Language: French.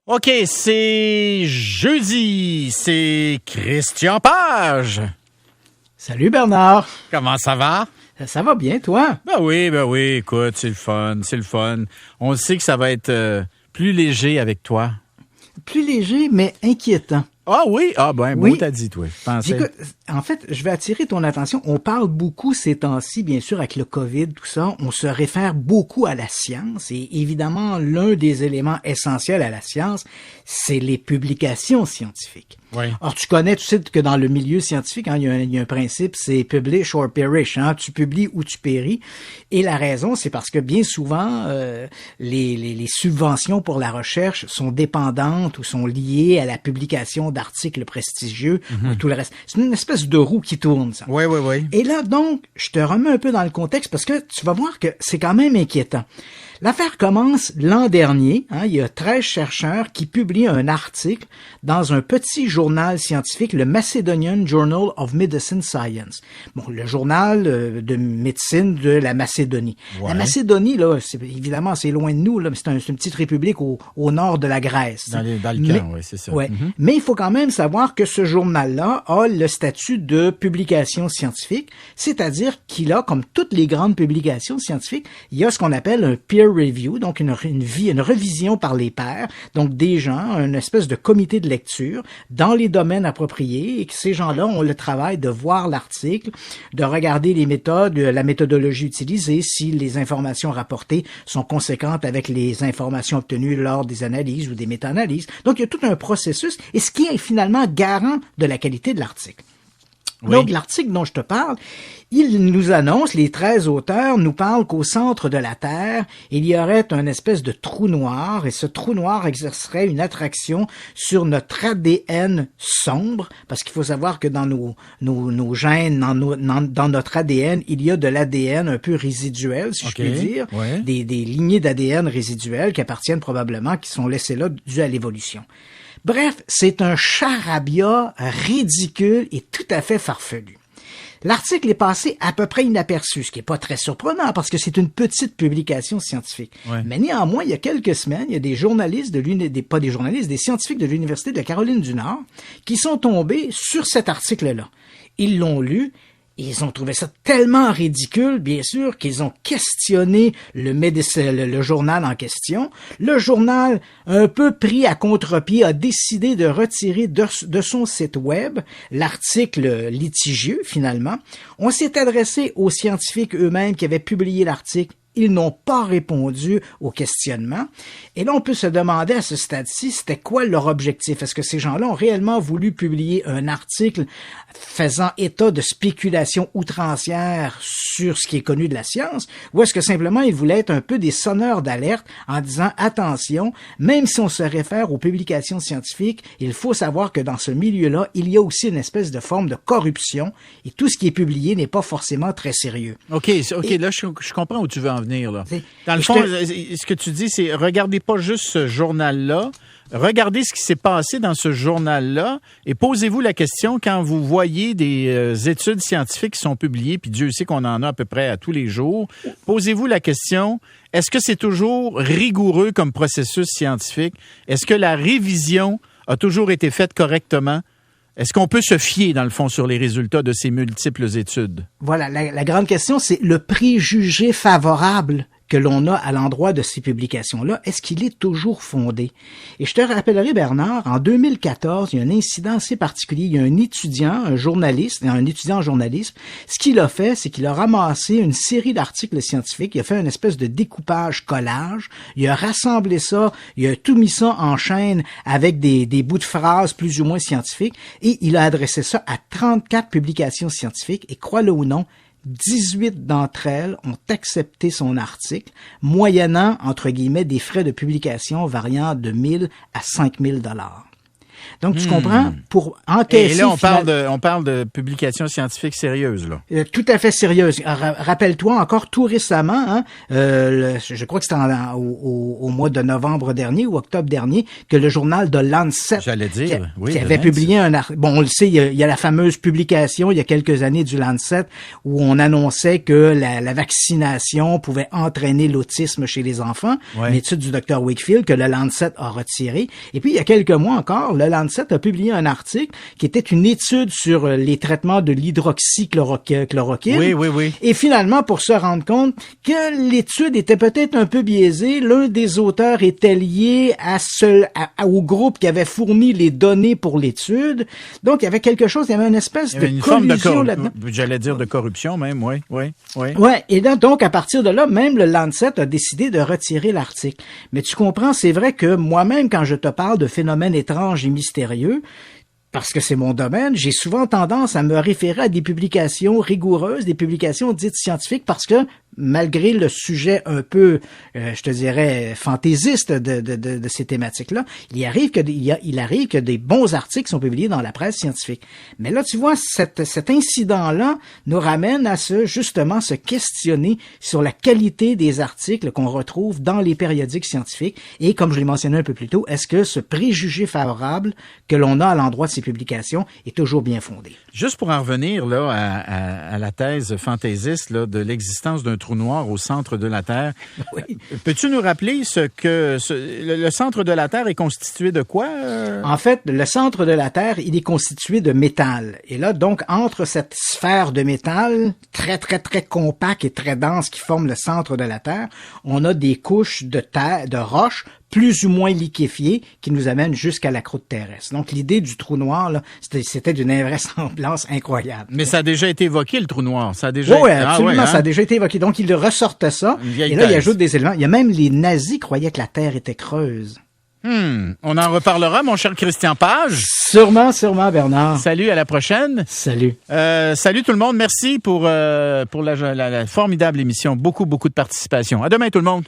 OK, c'est jeudi. C'est Christian Page. Salut Bernard. Comment ça va? Ça va bien, toi? Ben oui, écoute, c'est le fun. On sait que ça va être plus léger avec toi. Plus léger, mais inquiétant. Ah oui? Ah ben, oui. Bon, t'as dit, toi. Écoute, en fait, je vais attirer ton attention. On parle beaucoup ces temps-ci, bien sûr, avec le COVID, tout ça. On se réfère beaucoup à la science. Et évidemment, l'un des éléments essentiels à la science, c'est les publications scientifiques. Oui. Alors, tu sais que dans le milieu scientifique, il y a un principe, c'est publish or perish. Tu publies ou tu péris. Et la raison, c'est parce que bien souvent, les subventions pour la recherche sont dépendantes ou sont liées à la publication d'articles prestigieux ou tout le reste. C'est une espèce de roue qui tourne, ça. Oui. Et là, donc, je te remets un peu dans le contexte parce que tu vas voir que c'est quand même inquiétant. L'affaire commence l'an dernier. Il y a 13 chercheurs qui publient un article dans un petit journal scientifique, le Macedonian Journal of Medicine Science. Bon, le journal de médecine de la Macédonie. Ouais. La Macédonie, là, évidemment, c'est loin de nous, là, mais c'est une petite république au nord de la Grèce. Dans le camp, oui, c'est ça. Ouais. Mais il faut quand même savoir que ce journal-là a le statut de publication scientifique, c'est-à-dire qu'il a, comme toutes les grandes publications scientifiques, il y a ce qu'on appelle un peer review, donc une revision par les pairs, donc des gens, une espèce de comité de lecture dans les domaines appropriés, et que ces gens-là ont le travail de voir l'article, de regarder les méthodes, la méthodologie utilisée, si les informations rapportées sont conséquentes avec les informations obtenues lors des analyses ou des méta-analyses. Donc, il y a tout un processus, et ce qui est finalement garant de la qualité de l'article. Oui. Donc, l'article dont je te parle, il nous annonce, les 13 auteurs nous parlent qu'au centre de la Terre, il y aurait un espèce de trou noir, et ce trou noir exercerait une attraction sur notre ADN sombre, parce qu'il faut savoir que dans nos gènes, dans notre ADN, il y a de l'ADN un peu résiduel, si je puis dire, des lignées d'ADN résiduelles qui appartiennent probablement, qui sont laissées là dû à l'évolution. Bref, c'est un charabia ridicule et tout à fait farfelu. L'article est passé à peu près inaperçu, ce qui est pas très surprenant parce que c'est une petite publication scientifique. Ouais. Mais néanmoins, il y a quelques semaines, il y a des journalistes des scientifiques de l'Université de la Caroline du Nord qui sont tombés sur cet article-là. Ils l'ont lu. Ils ont trouvé ça tellement ridicule, bien sûr, qu'ils ont questionné le journal en question. Le journal, un peu pris à contre-pied, a décidé de retirer de son site web l'article litigieux, finalement. On s'est adressé aux scientifiques eux-mêmes qui avaient publié l'article. Ils n'ont pas répondu au questionnement. Et là, on peut se demander à ce stade-ci, c'était quoi leur objectif? Est-ce que ces gens-là ont réellement voulu publier un article faisant état de spéculation outrancière sur ce qui est connu de la science? Ou est-ce que simplement ils voulaient être un peu des sonneurs d'alerte en disant, attention, même si on se réfère aux publications scientifiques, il faut savoir que dans ce milieu-là, il y a aussi une espèce de forme de corruption et tout ce qui est publié n'est pas forcément très sérieux. OK, là, je comprends où tu veux en venir. Là. Dans le fond, ce que tu dis, c'est regardez pas juste ce journal-là, regardez ce qui s'est passé dans ce journal-là et posez-vous la question quand vous voyez des études scientifiques qui sont publiées, puis Dieu sait qu'on en a à peu près à tous les jours, posez-vous la question, est-ce que c'est toujours rigoureux comme processus scientifique? Est-ce que la révision a toujours été faite correctement? Est-ce qu'on peut se fier, dans le fond, sur les résultats de ces multiples études? Voilà, la grande question, c'est le préjugé favorable que l'on a à l'endroit de ces publications-là, est-ce qu'il est toujours fondé? Et je te rappellerai, Bernard, en 2014, il y a un incident assez particulier. Il y a un étudiant en journalisme. Ce qu'il a fait, c'est qu'il a ramassé une série d'articles scientifiques. Il a fait une espèce de découpage-collage. Il a rassemblé ça. Il a tout mis ça en chaîne avec des bouts de phrases plus ou moins scientifiques. Et il a adressé ça à 34 publications scientifiques. Et crois-le ou non, 18 d'entre elles ont accepté son article, moyennant, entre guillemets, des frais de publication variant de 1 000 à 5 000 $. Donc, tu comprends, pour encaisser... Et là, on parle de publications scientifiques sérieuses, là. Tout à fait sérieuses. Rappelle-toi, encore tout récemment, hein, je crois que c'était au mois de novembre dernier ou octobre dernier, que le journal de Lancet... J'allais dire, qui avait publié un article. Bon, on le sait, il y a la fameuse publication, il y a quelques années, du Lancet, où on annonçait que la vaccination pouvait entraîner l'autisme chez les enfants. Ouais. Une étude du Dr. Wakefield que le Lancet a retirée. Et puis, il y a quelques mois encore, le Lancet a publié un article qui était une étude sur les traitements de l'hydroxychloroquine. Oui. Et finalement, pour se rendre compte que l'étude était peut-être un peu biaisée, l'un des auteurs était lié au groupe qui avait fourni les données pour l'étude. Donc, il y avait quelque chose, il y avait une espèce de collusion là-dedans. J'allais dire de corruption même, oui. Ouais, et là, donc, à partir de là, même le Lancet a décidé de retirer l'article. Mais tu comprends, c'est vrai que moi-même, quand je te parle de phénomènes étranges et mystérieux, parce que c'est mon domaine, j'ai souvent tendance à me référer à des publications rigoureuses, des publications dites scientifiques, parce que malgré le sujet un peu, je te dirais, fantaisiste de ces thématiques-là, il arrive que des bons articles sont publiés dans la presse scientifique. Mais là, tu vois, cet incident-là nous ramène à justement se questionner sur la qualité des articles qu'on retrouve dans les périodiques scientifiques. Et comme je l'ai mentionné un peu plus tôt, est-ce que ce préjugé favorable que l'on a à l'endroit de ces publications est toujours bien fondé? Juste pour en revenir là à la thèse fantaisiste là, de l'existence d'un trou noir au centre de la Terre. Oui. Peux-tu nous rappeler le centre de la Terre est constitué de quoi? En fait, le centre de la Terre, il est constitué de métal. Et là, donc, entre cette sphère de métal très, très, très compacte et très dense qui forme le centre de la Terre, on a des couches de terre, de roches plus ou moins liquéfiées qui nous amènent jusqu'à la croûte terrestre. Donc, l'idée du trou noir, là, c'était d'une invraisemblance incroyable. Mais ça a déjà été évoqué, le trou noir. Ça a déjà absolument, ça a déjà été évoqué. Donc, il ressortait ça. Et là, il ajoute des éléments. Il y a même les nazis croyaient que la Terre était creuse. On en reparlera, mon cher Christian Page. Sûrement, Bernard. Salut, à la prochaine. Salut. Salut tout le monde. Merci pour la formidable émission. Beaucoup de participation. À demain, tout le monde.